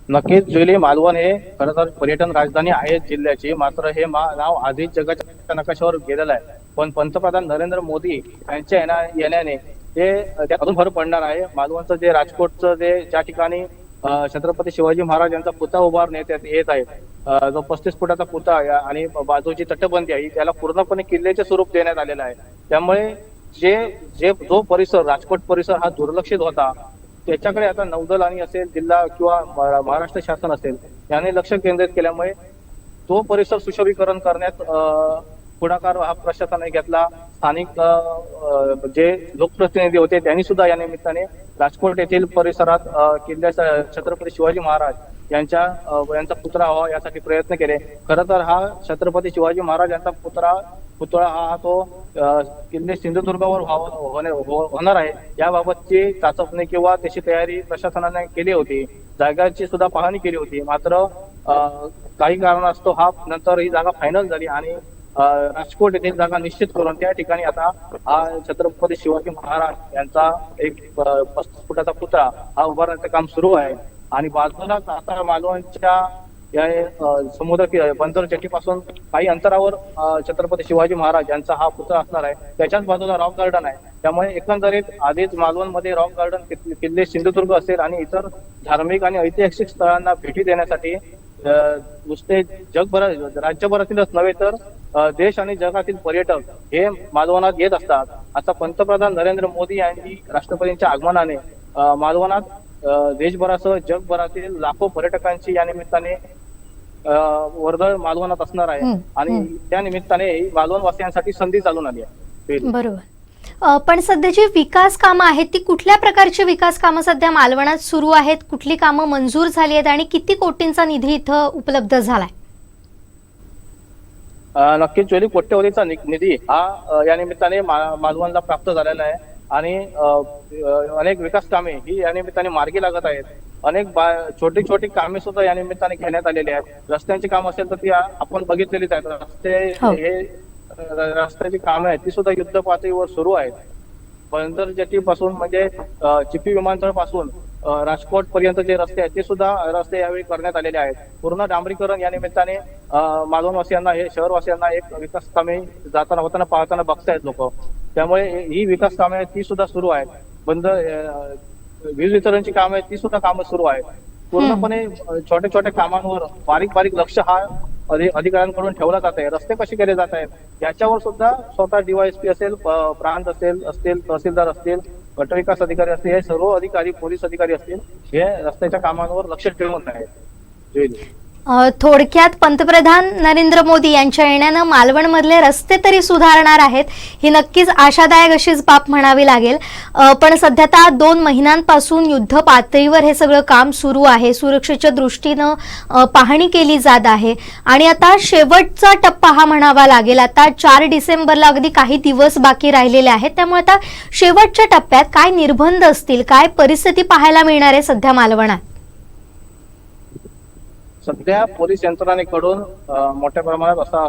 नक्कीच जुईली, मालवण हे खरं तर पर्यटन राजधानी आहे जिल्ह्याची, मात्र हे नाव आधीच जगाच्या नकाशावर गेलेलं आहे. पण पंतप्रधान नरेंद्र मोदी यांच्या येण्याने ते त्यात अजून भर पडणार आहे. मालवणचं जे राजकोटचं जे ज्या ठिकाणी छत्रपती शिवाजी महाराज यांचा पुतळा उभारण्यात येत आहे, जो 35 फुटाचा पुतळा आणि बाजूची तटबंदी आहे त्याला पूर्णपणे किल्ल्याचे स्वरूप देण्यात आलेलं आहे. त्यामुळे जो परिसर, राजकोट परिसर हा दुर्लक्षित होता, त्याच्याकडे आता नौदल आणि असेल, जिल्हा किंवा महाराष्ट्र शासन असेल याने लक्ष केंद्रित केल्यामुळे तो परिसर सुशोभीकरण करण्यात पुढाकार हा प्रशासनाने घेतला. स्थानिक जे लोकप्रतिनिधी होते त्यांनी सुद्धा या निमित्ताने राजकोट येथील परिसरात किल्ल्याचा छत्रपती शिवाजी महाराज यांचा पुतळा व्हावा यासाठी प्रयत्न केले. खरं तर हा छत्रपती शिवाजी महाराज यांचा पुतळा हा तो किल्ले सिंधुदुर्गावर होणार आहे याबाबतची चाचपणी किंवा त्याची तयारी प्रशासनाने केली होती. जागाची सुद्धा पाहणी केली होती. मात्र काही कारणास्तव नंतर ही जागा फायनल झाली आणि राजकोट येथील जागा निश्चित करून त्या ठिकाणी आता हा छत्रपती शिवाजी महाराज यांचा एक 35 फुटाचा पुतळा हा उभारण्याचं काम सुरू आहे. आणि बाजूलाच आता मालवणच्या या समुद्र बंदर जेटीपासून काही अंतरावर छत्रपती शिवाजी महाराज यांचा हा पुतळा असणार आहे. त्याच्याच बाजूला रॉक गार्डन आहे. त्यामुळे एकंदरीत आधीच मालवणमध्ये रॉक गार्डन, किल्ले सिंधुदुर्ग असेल आणि इतर धार्मिक आणि ऐतिहासिक स्थळांना भेटी देण्यासाठी नुसते राज्यभरातीलच नव्हे तर देश आणि जगातील पर्यटक हे मालवणात येत असतात. आता पंतप्रधान नरेंद्र मोदी यांनी राष्ट्रपतींच्या आगमनाने मालवणात देशभरासह जगभरातील लाखो पर्यटकांची या निमित्ताने वर्दळ मालवणात असणार आहे आणि त्या निमित्ताने मालवण वासियांसाठी संधी चालून आली आहे. बरोबर. पण सध्या जी विकास कामं आहेत ती कुठल्या प्रकारची विकास कामं सध्या मालवणात सुरू आहेत, कुठली कामं मंजूर झाली आहेत आणि किती कोटींचा निधी इथं उपलब्ध झालाय? नक्कीच जुईली, कोट्यवधीचा निधी हा या निमित्ताने मालवणला प्राप्त झालेला आहे आणि अनेक विकास कामे ही या निमित्ताने मार्गी लागत आहेत. अनेक छोटी छोटी कामे सुद्धा या निमित्ताने घेण्यात आलेली आहेत. रस्त्यांची काम असेल तर ती आपण बघितलेलीच आहेत. रस्त्याची कामे आहेत ती सुद्धा युद्ध पातळीवर सुरू आहेत. बंदर जेटी पासून म्हणजे चिपी विमानतळ पासून राजकोट पर्यंत जे रस्ते आहेत ते सुद्धा रस्ते यावेळी करण्यात आलेले आहेत. पूर्ण डांबरीकरण या निमित्ताने मालवणवासियांना, हे शहरवासियांना एक विकास कामे जाताना होताना पाहताना बघतायत लोक. त्यामुळे ही विकास कामे ती सुद्धा सुरू आहेत. वीज वितरणची कामे ती सुद्धा कामं सुरू आहेत. पूर्णपणे छोट्या छोट्या कामांवर बारीक लक्ष हा अधिकाऱ्यांकडून ठेवला जात आहे. रस्ते कसे केले जात आहेत याच्यावर सुद्धा स्वतः DYSP असेल, प्रांत असतील, तहसीलदार असतील, गटविकास अधिकारी असतील, हे सर्व अधिकारी, पोलीस अधिकारी असतील, हे रस्त्याच्या कामांवर लक्ष ठेवून आहेत. थोडक्यात पंतप्रधान नरेंद्र मोदी यांच्या येण्यानं मालवणमधले रस्ते तरी सुधारणार आहेत, ही नक्कीच आशादायक अशीच बाब म्हणावी लागेल. पण सध्या आता 2 महिन्यांपासून युद्ध पातळीवर हे सगळं काम सुरू आहे. सुरक्षेच्या दृष्टीनं पाहणी केली जात आहे आणि आता शेवटचा टप्पा हा म्हणावा लागेल. आता 4 डिसेंबरला अगदी काही दिवस बाकी राहिलेले आहेत. त्यामुळे आता शेवटच्या टप्प्यात काय निर्बंध असतील, काय परिस्थिती पाहायला मिळणार आहे सध्या मालवणात? सध्या पोलीस यंत्रणेकडून मोठ्या प्रमाणात असा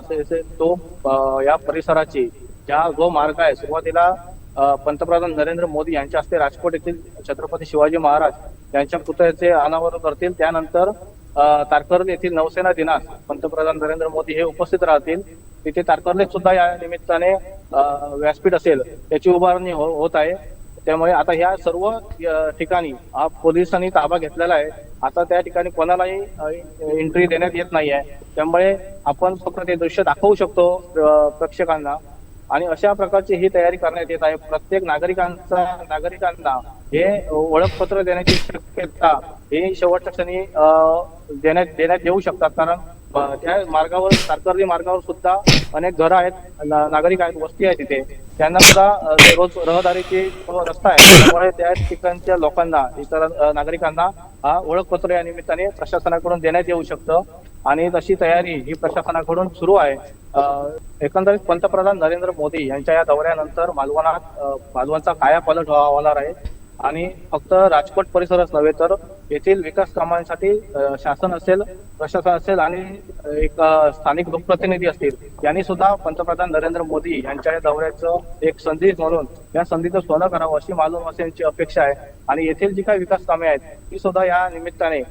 तो या परिसराची जो मार्ग आहे, सुरुवातीला पंतप्रधान नरेंद्र मोदी यांच्या हस्ते राजकोट येथील छत्रपती शिवाजी महाराज यांच्या पुतळ्याचे अनावरण करतील. त्यानंतर तारकर्ली येथील नौसेना दिनास पंतप्रधान नरेंद्र मोदी हे उपस्थित राहतील. तिथे तारकर्लीत सुद्धा या निमित्ताने व्यासपीठ असेल त्याची उभारणी होत आहे. त्यामुळे आता ह्या सर्व ठिकाणी पोलिसांनी ताबा घेतलेला आहे. आता त्या ठिकाणी कोणालाही एंट्री देण्यात येत नाही आहे. त्यामुळे आपण फक्त ते दृश्य दाखवू शकतो प्रेक्षकांना आणि अशा प्रकारची ही तयारी करण्यात येत आहे. प्रत्येक नागरिकांना हे ओळखपत्र देण्याची शक्यता ही शेवटच्या क्षणी देण्यात येऊ शकतात. कारण त्या मार्गावर, तारकर्ली मार्गावर सुद्धा अनेक घरं आहेत, नागरिक आहेत, वस्ती आहे तिथे. त्यांना सुद्धा रोज रहदारीची रस्ता आहे. त्यामुळे त्या ठिकाणच्या लोकांना, इतर नागरिकांना हा ओळखपत्र या निमित्ताने प्रशासनाकडून देण्यात येऊ शकतं आणि तशी तयारी ही प्रशासनाकडून सुरू आहे. एकंदरीत पंतप्रधान नरेंद्र मोदी यांच्या या दौऱ्यानंतर मालवणचा कायापालट होणार आहे. आणि फक्त राजकोट परिसरच नव्हे तर येथील विकास कामांसाठी शासन असेल, प्रशासन असेल आणि एक स्थानिक लोकप्रतिनिधी असतील यांनी सुद्धा पंतप्रधान नरेंद्र मोदी यांच्या या दौऱ्याचं एक संधी म्हणून या संधीचं सोनं करावं अशी मालवणवासियांची अपेक्षा आहे. आणि येथील जी काही विकास कामे आहेत ती सुद्धा या निमित्ताने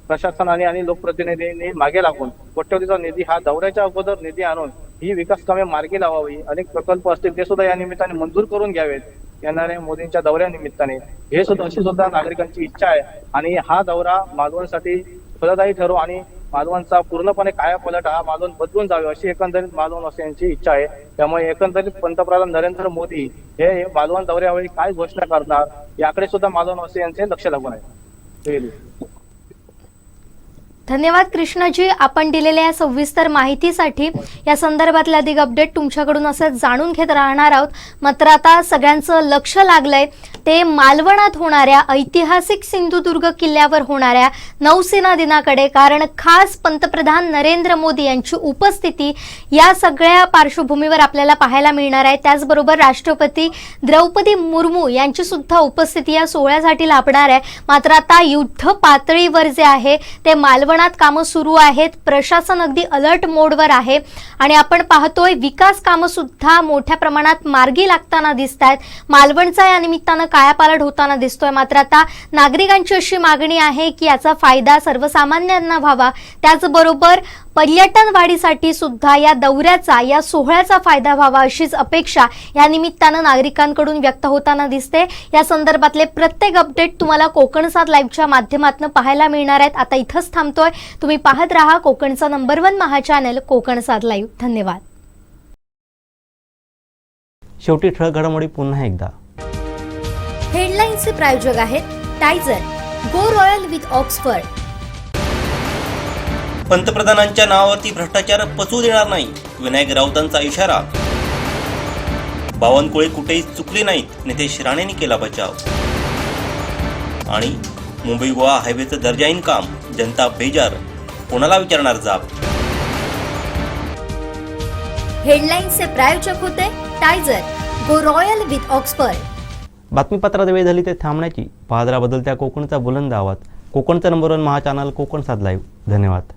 प्रशासनाने आणि लोकप्रतिनिधींनी मागे लागून कोट्यवधीचा निधी हा दौऱ्याच्या अगोदर निधी आणून ही विकास कामे मार्गी लावावी. अनेक प्रकल्प असतील ते सुद्धा या निमित्ताने मंजूर करून घ्यावेत येणाऱ्या मोदींच्या दौऱ्यानिमित्ताने. हे सुद्धा अशी सुद्धा नागरिकांची इच्छा आहे आणि हा दौरा मालवणसाठी फलदायी ठरो आणि मालवणचा पूर्णपणे कायापालट हा मालवण बदलून जावे अशी एकंदरीत मालवणवासियांची इच्छा आहे. त्यामुळे एकंदरीत पंतप्रधान नरेंद्र मोदी हे मालवण दौऱ्यावेळी काय घोषणा करणार याकडे सुद्धा मालवणवासियांचे लक्ष लागून आहे. धन्यवाद कृष्णाजी, आपण दिलेल्या या सविस्तर माहितीसाठी. या संदर्भातले अधिक अपडेट तुमच्याकडून असं जाणून घेत राहणार आहोत. मात्र आता सगळ्यांचं लक्ष लागलंय ते मालवणात होणाऱ्या ऐतिहासिक सिंधुदुर्ग किल्ल्यावर होणाऱ्या नौसेना दिनाकडे, कारण खास पंतप्रधान नरेंद्र मोदी यांची उपस्थिती या सगळ्या पार्श्वभूमीवर आपल्याला पाहायला मिळणार आहे. त्याचबरोबर राष्ट्रपती द्रौपदी मुर्मू यांची सुद्धा उपस्थिती या सोहळ्यासाठी लाभणार आहे. मात्र आता युद्ध पातळीवर जे आहे ते मालवणात कामं सुरू आहेत. प्रशासन अगदी अलर्ट मोडवर आहे आणि आपण पाहतोय विकास कामं सुद्धा मोठ्या प्रमाणात मार्गी लागताना दिसत आहेत. मालवणचा या निमित्तानं कायापालट होताना दिसतोय. मात्र आता नागरिकांची अशी मागणी आहे की याचा फायदा सर्वसामान्यांना व्हावा, त्याचबरोबर पर्यटन वाढीसाठी सुद्धा या दौऱ्याचा, या सोहळ्याचा फायदा व्हावा अशीच अपेक्षा या निमित्तानं नागरिकांकडून व्यक्त होताना दिसते. या संदर्भातले प्रत्येक अपडेट तुम्हाला कोकण 7 लाईव्हच्या माध्यमातून पाहायला मिळणार आहेत. आता इथंच थांबतोय. तुम्ही पाहत राहा कोकणचा नंबर 1 महा चॅनल कोकण 7 लाईव्ह. धन्यवाद. शेवटी ठळक घडामोडी पुन्हा एकदा. हेडलाईन्सचे प्रायोजक आहेत टायझर, गो रॉयल विथ ऑक्सफर्ड. पंतप्रधानांच्या नावावरती भ्रष्टाचार पचवू देणार नाही, विनायक राऊतांचा इशारा. बावनकुळे कुठेही चुकले नाहीत, नितेश राणेंनी केला बचाव. आणि मुंबई गोवा हायवेचं दर्जाहीन काम, जनता बेजार, कोणाला विचारणार जाब. हेडलाईन्सचे प्रायोजक होते टायझर, गो रॉयल विथ ऑक्सफर्ड. बातमीपत्रात वेळ झाली ते थांबण्याची. पाहत राहा बदलत्या कोकणचा बुलंद आवाज. कोकणचा नंबर 1 महा चॅनल कोकण 7 लाईव्ह. धन्यवाद.